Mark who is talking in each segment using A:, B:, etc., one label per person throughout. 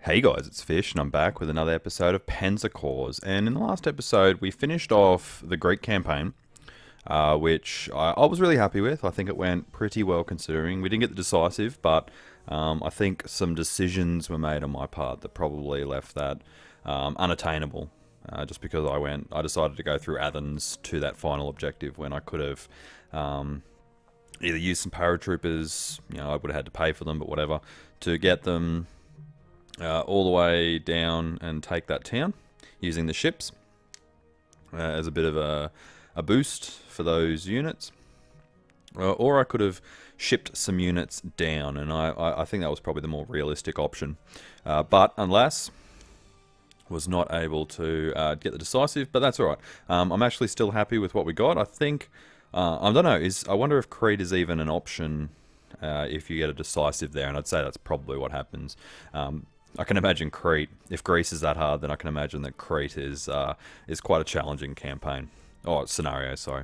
A: Hey guys, it's Fish, and I'm back with another episode of Panzer Corps. And in the last episode, we finished off the Greek campaign, which I was really happy with. I think it went pretty well considering. We didn't get the decisive, but I think some decisions were made on my part that probably left that unattainable. Just because I decided to go through Athens to that final objective when I could have either used some paratroopers, I would have had to pay for them, but whatever, to get them all the way down and take that town using the ships as a bit of a boost for those units. Or I could have shipped some units down, and I think that was probably the more realistic option. But alas, was not able to get the decisive, but that's alright. I'm actually still happy with what we got. I think, I don't know, I wonder if Crete is even an option if you get a decisive there, and I'd say that's probably what happens. I can imagine Crete, if Greece is that hard, then I can imagine that Crete is quite a challenging campaign. Oh, scenario, sorry.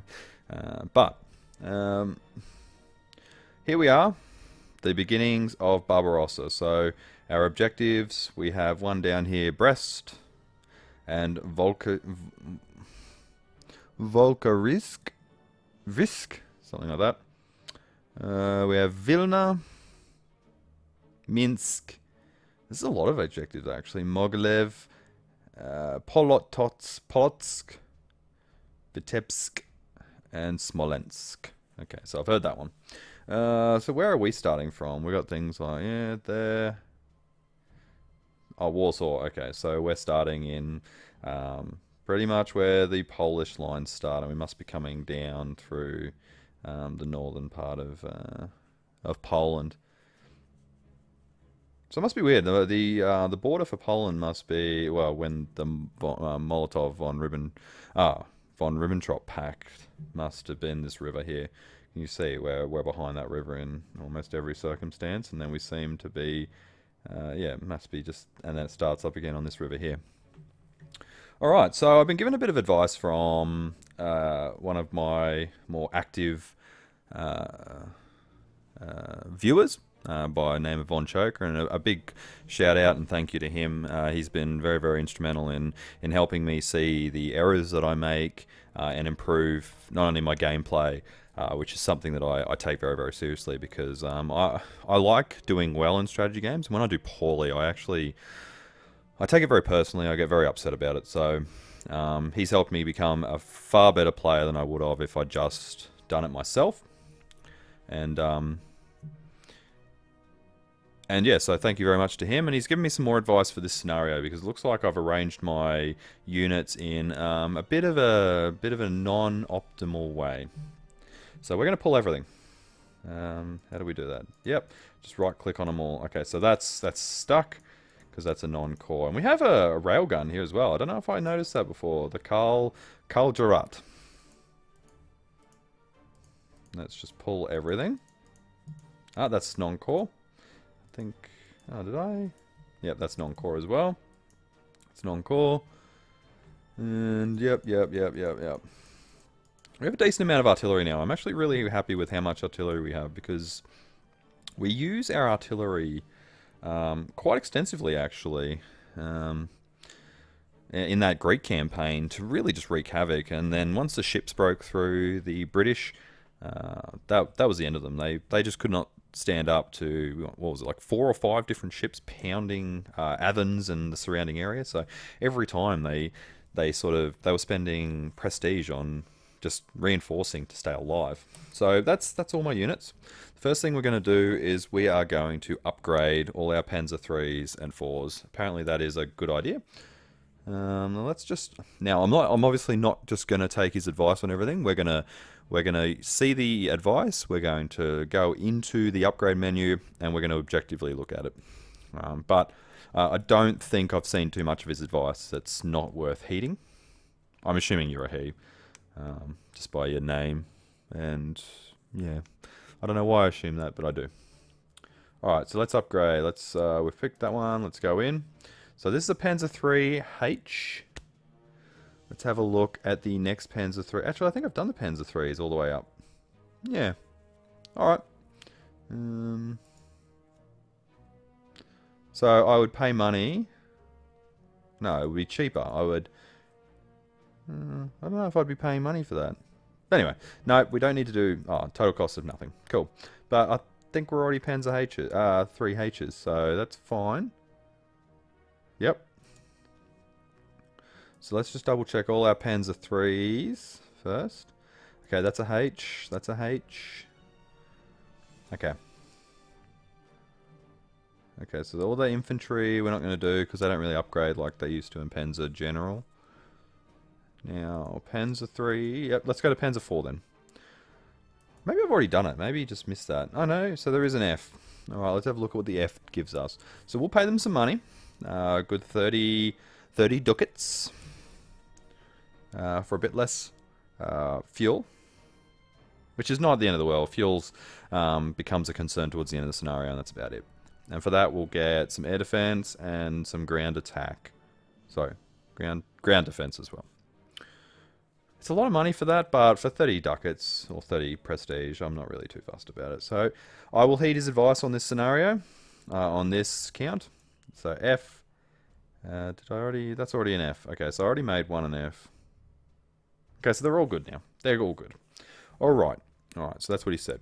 A: But here we are, the beginnings of Barbarossa. So our objectives, we have one down here, Brest, and Volkarisk, something like that. We have Vilna, Minsk. There's a lot of objectives actually. Mogilev, Polotsk, Vitebsk, and Smolensk. Okay, so I've heard that one. So where are we starting from? We got things like, yeah, there. Oh, Warsaw. Okay, so we're starting in pretty much where the Polish lines start, and we must be coming down through the northern part of Poland. So it must be weird. The border for Poland must be, well, when the Molotov von Ribbentrop Pact must have been this river here. Can you see we're behind that river in almost every circumstance, and then we seem to be, yeah, it must be just, and then it starts up again on this river here. Alright, so I've been given a bit of advice from one of my more active viewers, by name of Von Choker, and a big shout out and thank you to him. He's been very, very instrumental in helping me see the errors that I make and improve not only my gameplay, which is something that I take very, very seriously, because I like doing well in strategy games. When I do poorly, I take it very personally. I get very upset about it. So he's helped me become a far better player than I would have if I'd just done it myself. And yeah, so thank you very much to him, and he's given me some more advice for this scenario, because it looks like I've arranged my units in a bit of a non-optimal way. So we're going to pull everything. How do we do that? Yep, just right-click on them all. Okay, so that's stuck, because that's a non-core, and we have a railgun here as well. I don't know if I noticed that before. The Karl Jarrat. Let's just pull everything. Ah, that's non-core. I think, oh, did I? Yep, that's non-core as well. It's non-core. And yep. We have a decent amount of artillery now. I'm actually really happy with how much artillery we have, because we use our artillery quite extensively, actually, in that Greek campaign, to really just wreak havoc. And then once the ships broke through, the British, that was the end of them. They just could not stand up to, what was it, like 4 or 5 different ships pounding Athens and the surrounding area. So every time they were spending prestige on just reinforcing to stay alive. So that's all my units. The first thing we're going to do is we are going to upgrade all our Panzer 3s and 4s. Apparently that is a good idea. Let's just, now I'm obviously not just going to take his advice on everything. We're going to see the advice, we're going to go into the upgrade menu, and we're going to objectively look at it. But I don't think I've seen too much of his advice that's not worth heeding. I'm assuming you're a he, just by your name, and yeah, I don't know why I assume that, but I do. Alright, so let's upgrade. We've picked that one, let's go in. So this is a Panzer 3H. Let's have a look at the next Panzer 3. Actually, I think I've done the Panzer 3s all the way up. Yeah. Alright. So I would pay money. No, it would be cheaper. I would... I don't know if I'd be paying money for that. Anyway, no, we don't need to do... Oh, total cost of nothing. Cool. But I think we're already Panzer H's, 3 H's, so that's fine. Yep. So let's just double check all our Panzer 3s first. Okay, that's a H. That's a H. Okay. Okay, so all the infantry we're not going to do because they don't really upgrade like they used to in Panzer General. Now, Panzer 3... Yep, let's go to Panzer 4 then. Maybe I've already done it. Maybe you just missed that. Oh no, so there is an F. Alright, let's have a look at what the F gives us. So we'll pay them some money. Good 30 ducats. For a bit less fuel. Which is not the end of the world. Fuels becomes a concern towards the end of the scenario, and that's about it. And for that, we'll get some air defense and some ground attack. Sorry, ground defense as well. It's a lot of money for that, but for 30 ducats or 30 prestige, I'm not really too fussed about it. So I will heed his advice on this scenario, on this count. So F. Did I already? That's already an F. Okay, so I already made one an F. Okay, so they're all good now. They're all good. Alright, so that's what he said.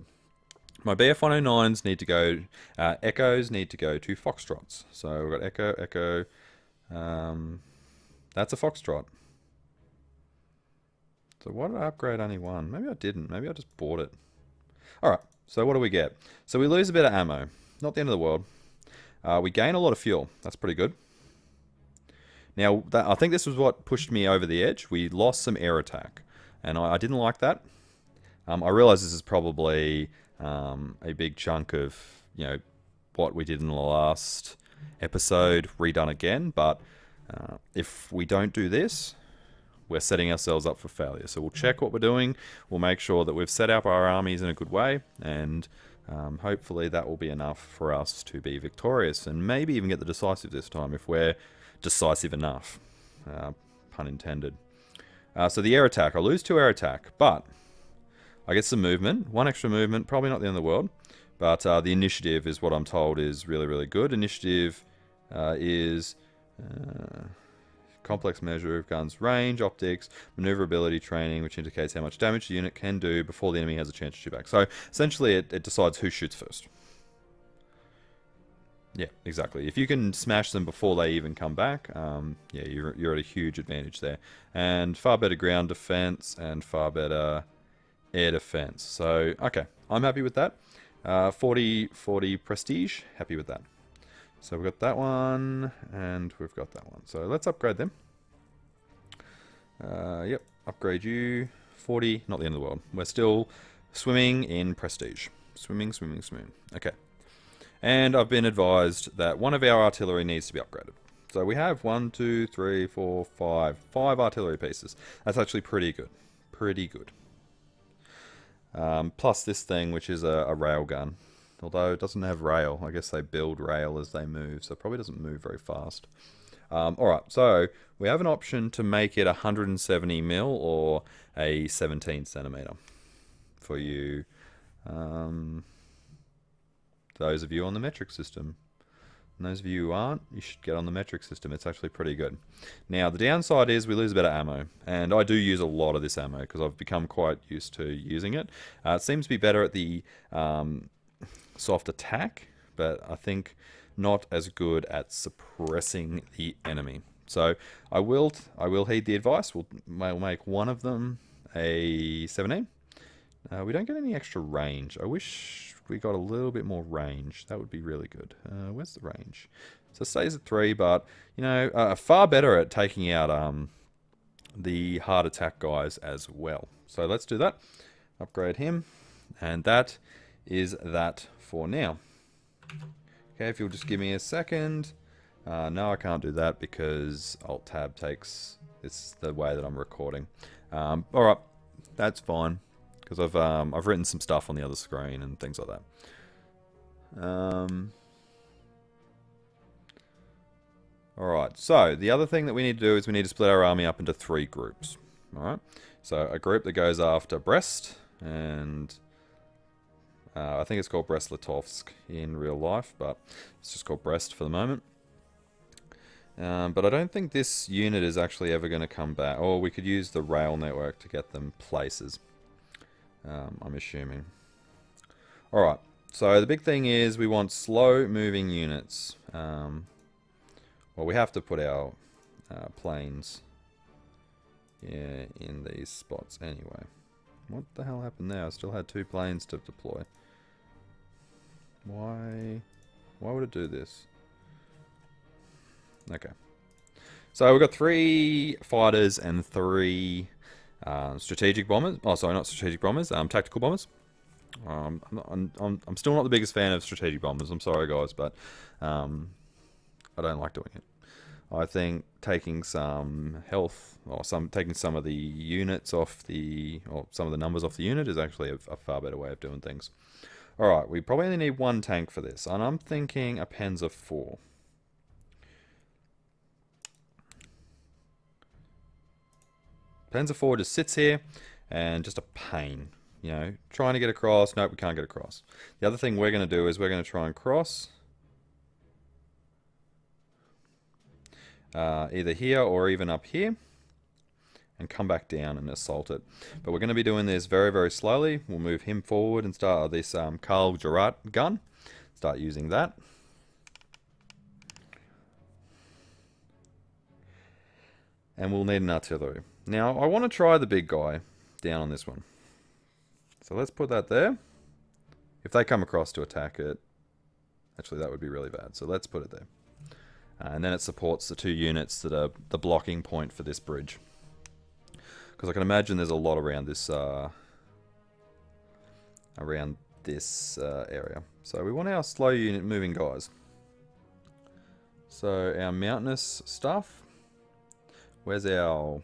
A: My BF-109s need to go, Echoes need to go to Foxtrots. So we've got Echo, Echo, that's a Foxtrot. So why did I upgrade only one? Maybe I didn't, maybe I just bought it. Alright, so what do we get? So we lose a bit of ammo, not the end of the world. We gain a lot of fuel, that's pretty good. Now, I think this was what pushed me over the edge. We lost some air attack, and I didn't like that. I realize this is probably a big chunk of, you know, what we did in the last episode redone again, but if we don't do this, we're setting ourselves up for failure. So we'll check what we're doing, we'll make sure that we've set up our armies in a good way, and hopefully that will be enough for us to be victorious, and maybe even get the decisive this time if we're decisive enough, pun intended. So the air attack, I lose 2 air attack, but I get some movement, 1 extra movement, probably not the end of the world, but the initiative is what I'm told is really, really good. Initiative is complex measure of guns range, optics, maneuverability training, which indicates how much damage the unit can do before the enemy has a chance to shoot back. So essentially it decides who shoots first. Yeah, exactly. If you can smash them before they even come back, yeah, you're at a huge advantage there. And far better ground defense and far better air defense. So, okay, I'm happy with that. 40 prestige, happy with that. So we've got that one, and we've got that one. So let's upgrade them. Yep, upgrade you. 40, not the end of the world. We're still swimming in prestige. Swimming. Okay. And I've been advised that one of our artillery needs to be upgraded. So we have 1, 2, 3, 4, 5. 5 artillery pieces. That's actually pretty good. Pretty good. Plus this thing, which is a rail gun. Although it doesn't have rail. I guess they build rail as they move, so it probably doesn't move very fast. Alright, so we have an option to make it 170 mil or a 17 centimeter. For you, those of you on the metric system. And those of you who aren't, you should get on the metric system. It's actually pretty good. Now, the downside is we lose a bit of ammo. And I do use a lot of this ammo because I've become quite used to using it. It seems to be better at the soft attack, but I think not as good at suppressing the enemy. So I will heed the advice. We'll make one of them a 17. We don't get any extra range. I wish we got a little bit more range. That would be really good. Where's the range? So it stays at 3, but, you know, far better at taking out the hard attack guys as well. So let's do that. Upgrade him. And that is that for now. Okay, if you'll just give me a second. No, I can't do that because Alt-Tab takes... It's the way that I'm recording. Alright, that's fine. Because I've written some stuff on the other screen and things like that. Alright, so the other thing that we need to do is we need to split our army up into 3 groups. Alright, so a group that goes after Brest and I think it's called Brest-Litovsk in real life, but it's just called Brest for the moment. But I don't think this unit is actually ever going to come back. Or we could use the rail network to get them places. I'm assuming. Alright, so the big thing is we want slow moving units. Well, we have to put our planes in these spots anyway. What the hell happened there? I still had 2 planes to deploy. Why would it do this? Okay. So we've got 3 fighters and 3 strategic bombers. Oh, sorry, not strategic bombers. Tactical bombers. I'm still not the biggest fan of strategic bombers. I'm sorry, guys, but I don't like doing it. I think taking some health or taking some of the units off or some of the numbers off the unit is actually a far better way of doing things. All right, we probably only need 1 tank for this, and I'm thinking a Panzer 4. Panzer 4 just sits here and just a pain. You know, trying to get across. Nope, we can't get across. The other thing we're going to do is we're going to try and cross. Either here or even up here. And come back down and assault it. But we're going to be doing this very, very slowly. We'll move him forward and start this Karl Gerard gun. Start using that. And we'll need an artillery. Now, I want to try the big guy down on this one. So let's put that there. If they come across to attack it, actually that would be really bad. So let's put it there. And then it supports the 2 units that are the blocking point for this bridge. Because I can imagine there's a lot around this area. So we want our slow unit moving guys. So our mountainous stuff. Where's our...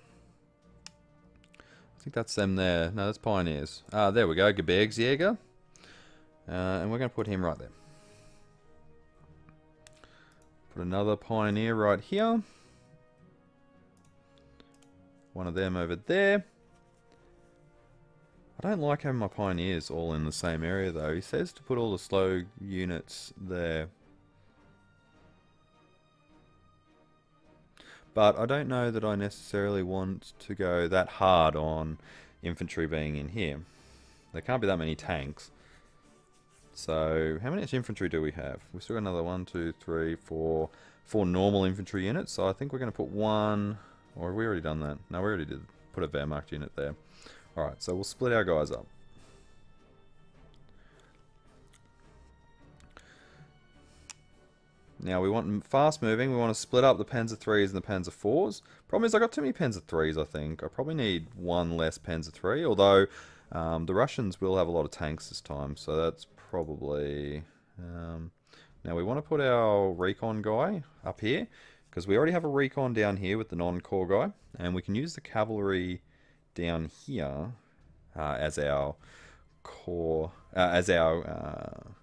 A: I think that's them there. No, that's Pioneers. Ah, there we go. Gebirgsjäger. And we're going to put him right there. Put another Pioneer right here. One of them over there. I don't like having my Pioneers all in the same area though. He says to put all the slow units there. But I don't know that I necessarily want to go that hard on infantry being in here. There can't be that many tanks. So, how much infantry do we have? We've still got another 1, 2, 3, 4 normal infantry units. So I think we're going to put 1... Or have we already done that? No, we already did put a Wehrmacht unit there. Alright, so we'll split our guys up. Now we want fast moving. We want to split up the Panzer 3s and the Panzer 4s. Problem is I got too many Panzer 3s, I think. I probably need 1 less Panzer 3. Although the Russians will have a lot of tanks this time. So that's probably... now we want to put our recon guy up here. Because we already have a recon down here with the non-core guy. And we can use the cavalry down here as our core... as our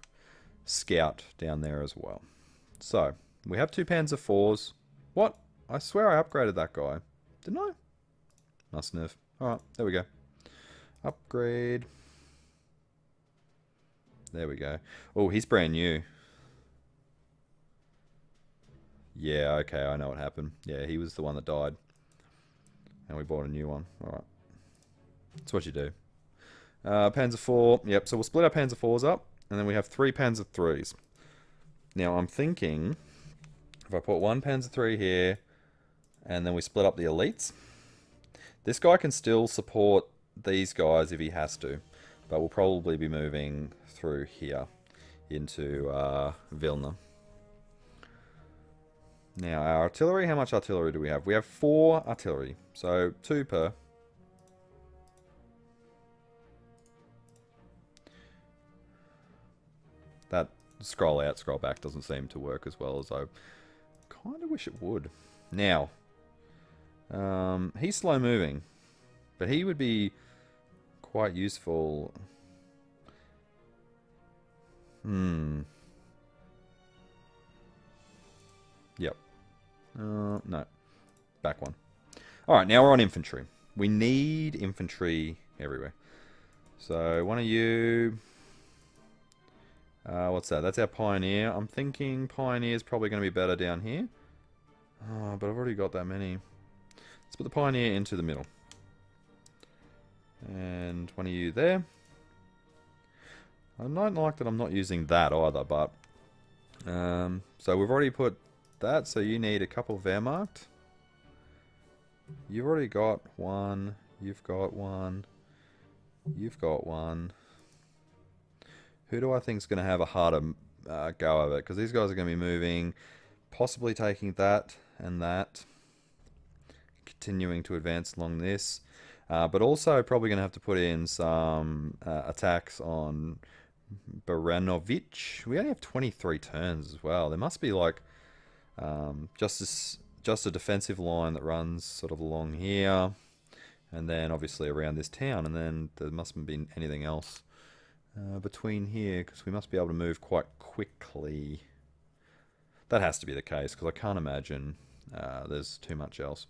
A: scout down there as well. So, we have 2 Panzer 4s. What? I swear I upgraded that guy. Didn't I? Mustn't have. Alright, there we go. Upgrade. There we go. Oh, he's brand new. Yeah, okay, I know what happened. Yeah, he was the one that died. And we bought a new one. Alright. That's what you do. Panzer 4. Yep, so we'll split our Panzer 4s up. And then we have 3 Panzer 3s. Now, I'm thinking, if I put 1 Panzer 3 here, and then we split up the elites, this guy can still support these guys if he has to, but we'll probably be moving through here into Vilna. Now, our artillery, how much artillery do we have? We have 4 artillery, so 2 per. That scroll out, scroll back doesn't seem to work as well as I kind of wish it would. Now, he's slow moving, but he would be quite useful. Yep. No. Back one. Alright, now we're on infantry. We need infantry everywhere. So, one of you... What's that? That's our Pioneer. I'm thinking Pioneer's probably going to be better down here. Oh, but I've already got that many. Let's put the Pioneer into the middle. And one of you there. I don't like that I'm not using that either, but... so we've already put that, so you need a couple of Wehrmacht. You've already got one. You've got one. You've got one. Who do I think is going to have a harder go of it? Because these guys are going to be moving, possibly taking that and that, continuing to advance along this, but also probably going to have to put in some attacks on Baranovic. We only have 23 turns as well. There must be like just a defensive line that runs sort of along here, and then obviously around this town, and then there mustn't be anything else between here, because we must be able to move quite quickly. That has to be the case, because I can't imagine there's too much else.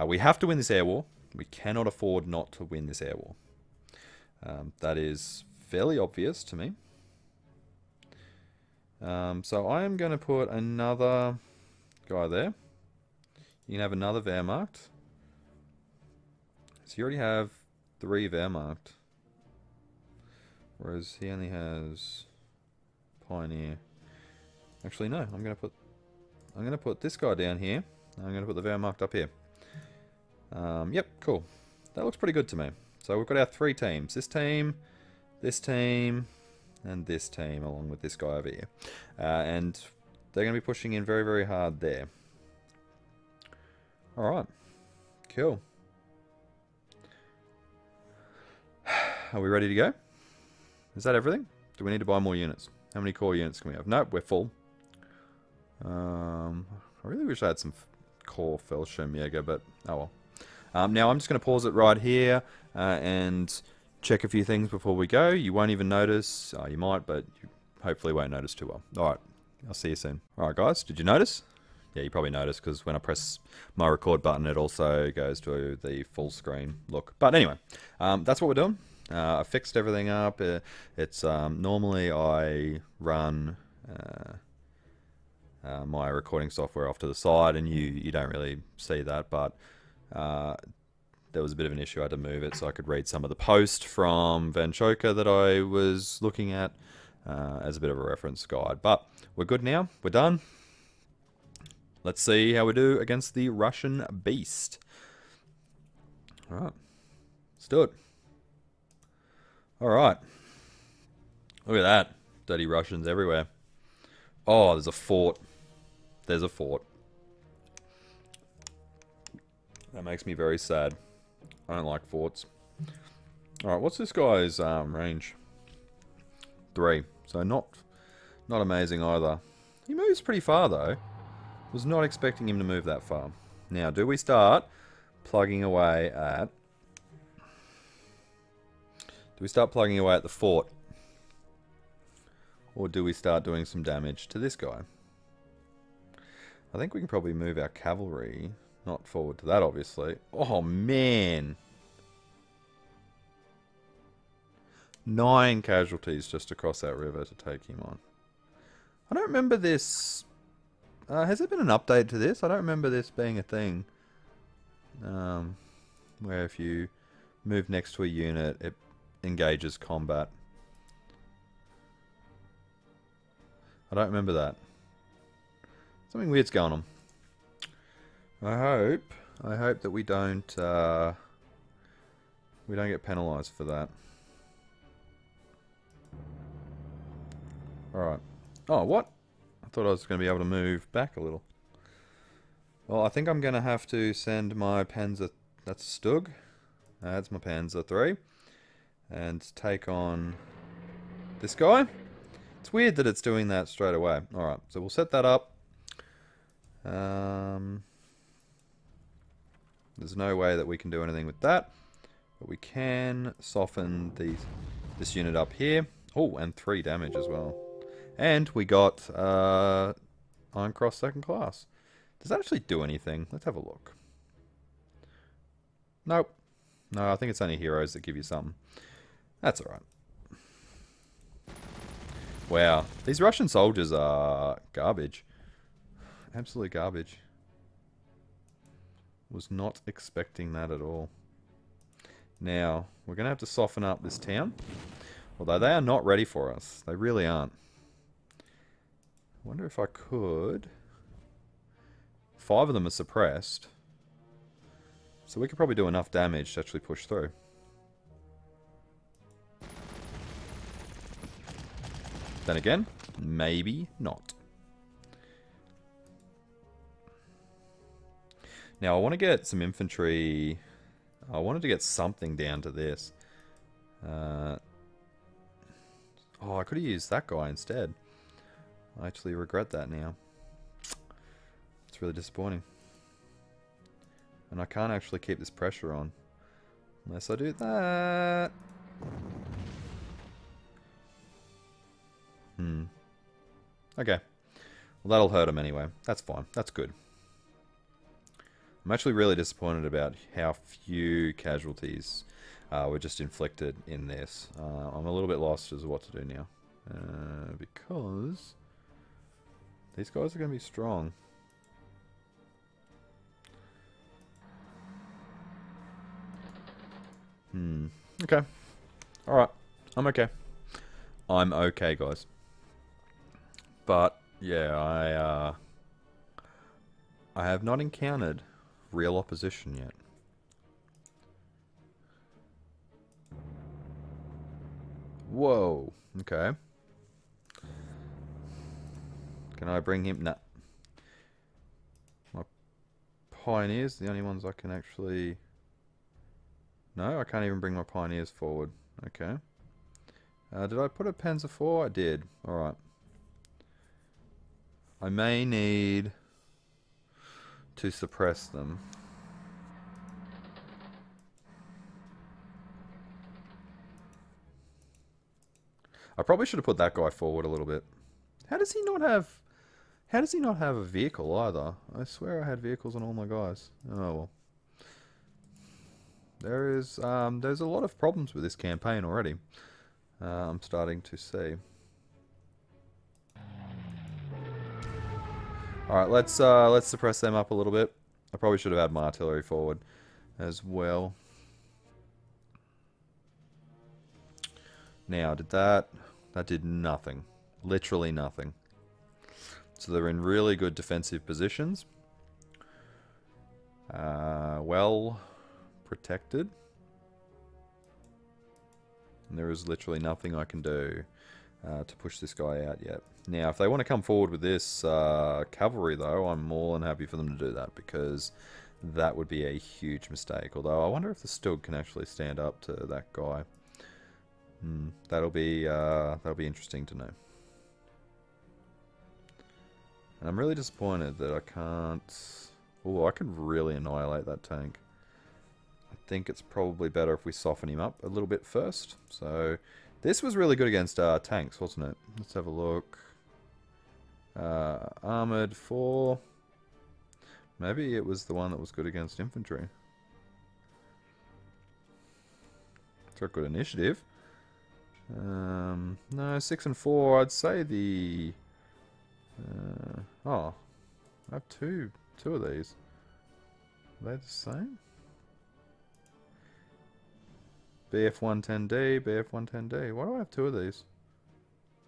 A: We have to win this air war. We cannot afford not to win this air war. That is fairly obvious to me. So I am going to put another guy there. You can have another Wehrmacht. So you already have 3 Wehrmacht. Whereas he only has Pioneer. Actually, no. I'm gonna put this guy down here. I'm gonna put the Wehrmacht up here. Yep, cool. That looks pretty good to me. So we've got our 3 teams. This team, and this team, along with this guy over here. And they're gonna be pushing in very, very hard there. All right, cool. Are we ready to go? Is that everything? Do we need to buy more units? How many core units can we have? Nope, we're full. I really wish I had some core Fallschirmjäger, but oh well. Now I'm just going to pause it right here and check a few things before we go. You won't even notice. You might, but you hopefully won't notice too well. Alright, I'll see you soon. Alright guys, did you notice? Yeah, you probably noticed, because when I press my record button, it also goes to the full screen look. But anyway, that's what we're doing. I fixed everything up. It's normally I run my recording software off to the side, and you don't really see that, but there was a bit of an issue. I had to move it so I could read some of the post from Van Choker that I was looking at as a bit of a reference guide. But we're good now. We're done. Let's see how we do against the Russian beast. Alright, let's do it. Alright. Look at that. Dirty Russians everywhere. Oh, there's a fort. There's a fort. That makes me very sad. I don't like forts. Alright, what's this guy's range? 3. So not amazing either. He moves pretty far though. Was not expecting him to move that far. Now, do we start plugging away at... Do we start plugging away at the fort? Or do we start doing some damage to this guy? I think we can probably move our cavalry. Not forward to that, obviously. Oh, man. 9 casualties just across that river to take him on. I don't remember this... has there been an update to this? I don't remember this being a thing. Where if you move next to a unit, it engages combat. I don't remember that. Something weird's going on. I hope that we don't get penalised for that. Alright. Oh, what? I thought I was going to be able to move back a little. Well, I think I'm going to have to send my Panzer... That's Stug. That's my Panzer 3. And take on this guy. It's weird that it's doing that straight away. Alright, so we'll set that up. There's no way that we can do anything with that. But we can soften this unit up here. Oh, and 3 damage as well. And we got Iron Cross 2nd class. Does that actually do anything? Let's have a look. Nope. No, I think it's only heroes that give you something. That's alright. Wow. These Russian soldiers are garbage. Absolute garbage. Was not expecting that at all. Now, we're going to have to soften up this town. Although they are not ready for us. They really aren't. I wonder if I could... 5 of them are suppressed. So we could probably do enough damage to actually push through. Then again, maybe not. Now I want to get some infantry. I wanted to get something down to this. Oh, I could have used that guy instead. I actually regret that now. It's really disappointing. And I can't actually keep this pressure on. Unless I do that. Okay. Well, that'll hurt him anyway. That's fine. That's good. I'm actually really disappointed about how few casualties were just inflicted in this. I'm a little bit lost as to what to do now. Because these guys are going to be strong. Okay. Alright. I'm okay. I'm okay, guys. But, yeah, I have not encountered real opposition yet. Whoa. Okay. Can I bring him? Nah. My pioneers, the only ones I can actually... No, I can't even bring my pioneers forward. Okay. Did I put a Panzer IV? I did. Alright. I may need to suppress them. I probably should have put that guy forward a little bit. How does he not have a vehicle either? I swear I had vehicles on all my guys. Oh well. There's a lot of problems with this campaign already. I'm starting to see. Alright, let's suppress them up a little bit. I probably should have had my artillery forward as well. Now, that did nothing. Literally nothing. So they're in really good defensive positions. Well protected. And there is literally nothing I can do to push this guy out yet. Now, if they want to come forward with this cavalry, though, I'm more than happy for them to do that, because that would be a huge mistake. Although, I wonder if the Stug can actually stand up to that guy. That'll be interesting to know. And I'm really disappointed that I can't... Oh, I could really annihilate that tank. I think it's probably better if we soften him up a little bit first. So, this was really good against tanks, wasn't it? Let's have a look. Armored 4. Maybe it was the one that was good against infantry. It's got good initiative. No, 6 and 4. I'd say the... oh, I have two of these. Are they the same? BF110D, BF110D. Why do I have 2 of these?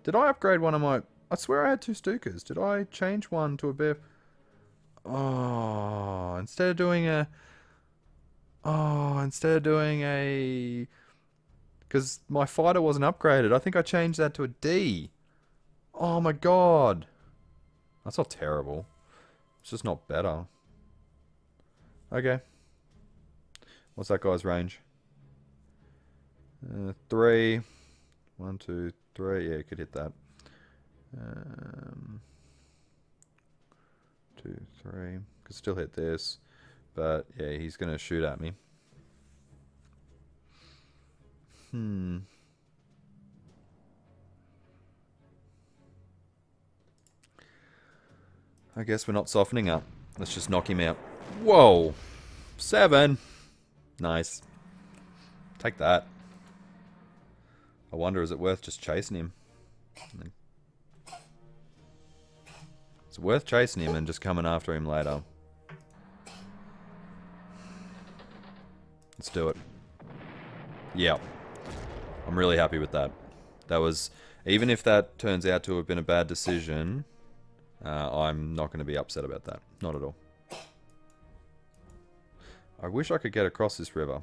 A: Did I upgrade one of my... I swear I had 2 Stukas. Did I change one to a BF... Oh, instead of doing a... Oh, instead of doing a... Because my fighter wasn't upgraded. I think I changed that to a D. Oh my god. That's not terrible. It's just not better. Okay. What's that guy's range? 3. 1, 2, 3. Yeah, you could hit that. 2, 3. Could still hit this. But, yeah, he's going to shoot at me. I guess we're not softening up. Let's just knock him out. Whoa! 7! Nice. Take that. I wonder, is it worth just chasing him? And then It's worth chasing him and just coming after him later. Let's do it. Yeah. I'm really happy with that. That was... Even if that turns out to have been a bad decision, I'm not going to be upset about that. Not at all. I wish I could get across this river.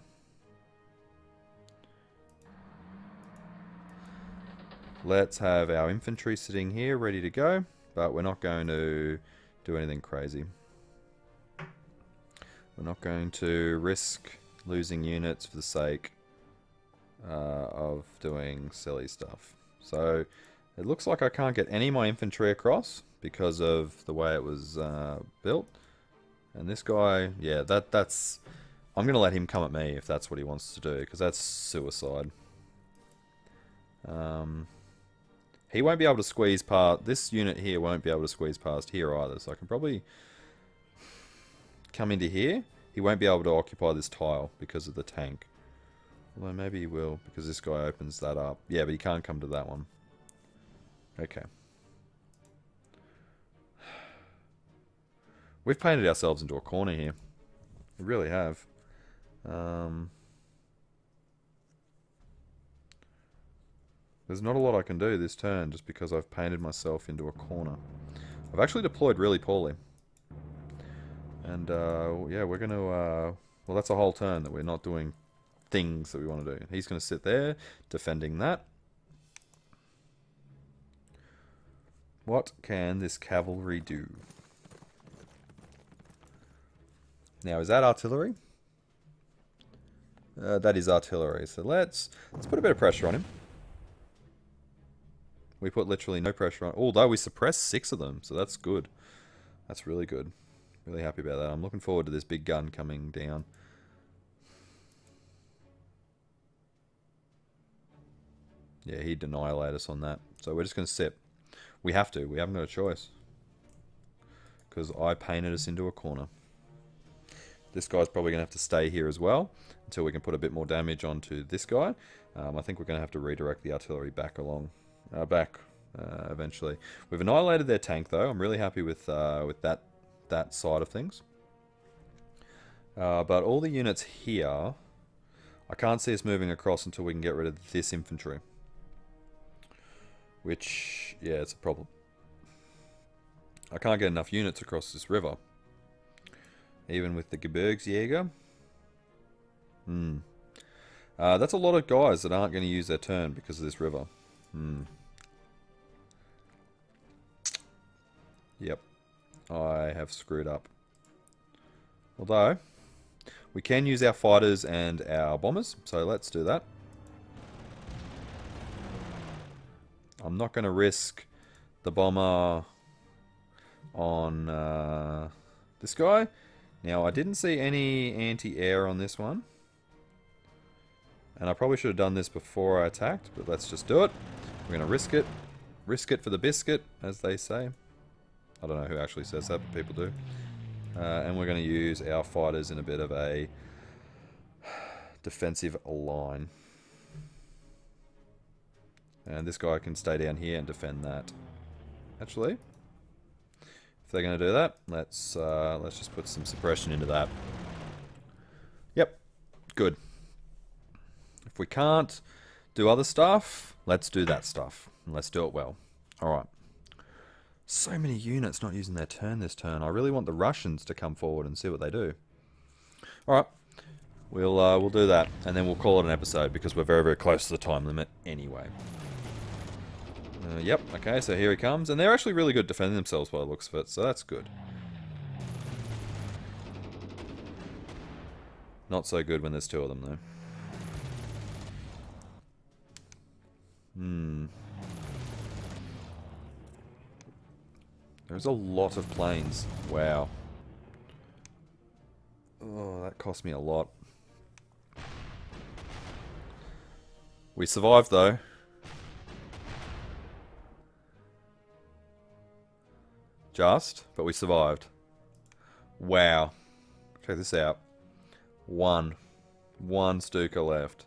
A: Let's have our infantry sitting here ready to go, but we're not going to do anything crazy. We're not going to risk losing units for the sake of doing silly stuff. So it looks like I can't get any of my infantry across because of the way it was built. And this guy, yeah, that's... I'm going to let him come at me if that's what he wants to do, because that's suicide. He won't be able to squeeze past... This unit here won't be able to squeeze past here either, so I can probably come into here. He won't be able to occupy this tile because of the tank. Although maybe he will, because this guy opens that up. Yeah, but he can't come to that one. Okay. We've painted ourselves into a corner here. We really have. There's not a lot I can do this turn just because I've painted myself into a corner. I've actually deployed really poorly. And, yeah, we're going to... well, that's a whole turn that we're not doing things that we want to do. He's going to sit there, defending that. What can this cavalry do? Now, is that artillery? That is artillery. So let's put a bit of pressure on him. We put literally no pressure on... Although we suppressed 6 of them, so that's good. That's really good. Really happy about that. I'm looking forward to this big gun coming down. Yeah, he'd annihilate us on that. So we're just going to sit. We have to. We haven't got a choice. Because I painted us into a corner. This guy's probably going to have to stay here as well until we can put a bit more damage onto this guy. I think we're going to have to redirect the artillery back along, eventually. We've annihilated their tank though. I'm really happy with that side of things. But all the units here, I can't see us moving across until we can get rid of this infantry. Which, yeah, it's a problem. I can't get enough units across this river. Even with the Gebirgsjäger. That's a lot of guys that aren't going to use their turn because of this river. Yep. I have screwed up. Although, we can use our fighters and our bombers, so let's do that. I'm not going to risk the bomber on this guy. Now, I didn't see any anti-air on this one. And I probably should have done this before I attacked, but let's just do it. We're going to risk it. Risk it for the biscuit, as they say. I don't know who actually says that, but people do. And we're going to use our fighters in a bit of a defensive line. And this guy can stay down here and defend that. Actually, if they're going to do that, let's just put some suppression into that. Yep, good. If we can't do other stuff, let's do that stuff. And let's do it well. Alright. So many units not using their turn this turn. I really want the Russians to come forward and see what they do. Alright. We'll do that. And then we'll call it an episode because we're very, very close to the time limit anyway. Yep, okay, so here he comes. And they're actually really good defending themselves by the looks of it, so that's good. Not so good when there's 2 of them, though. There's a lot of planes. Wow. Oh, that cost me a lot. We survived, though. But we survived. Wow. Check this out. One Stuka left.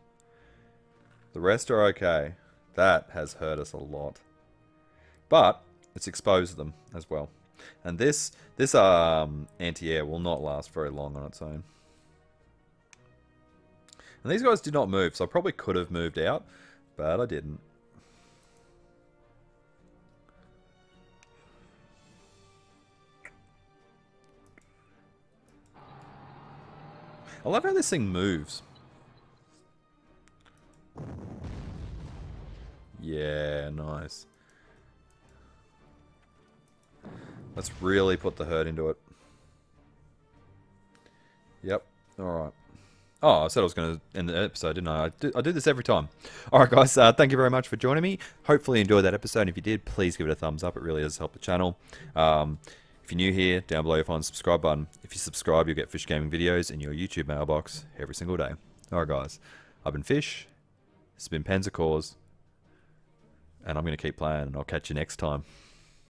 A: The rest are okay. That has hurt us a lot. But it's exposed them as well. And this anti-air will not last very long on its own. And these guys did not move, so I probably could have moved out, but I didn't. I love how this thing moves. Yeah, nice. Let's really put the hurt into it. Yep. Alright. Oh, I said I was going to end the episode, didn't I? I do this every time. Alright, guys. Thank you very much for joining me. Hopefully you enjoyed that episode. If you did, please give it a thumbs up. It really does help the channel. If you're new here, down below you'll find the subscribe button. If you subscribe, you'll get Fish Gaming videos in your YouTube mailbox every single day. Alright, guys. I've been Fish. This has been Panzer Corps. And I'm going to keep playing, and I'll catch you next time.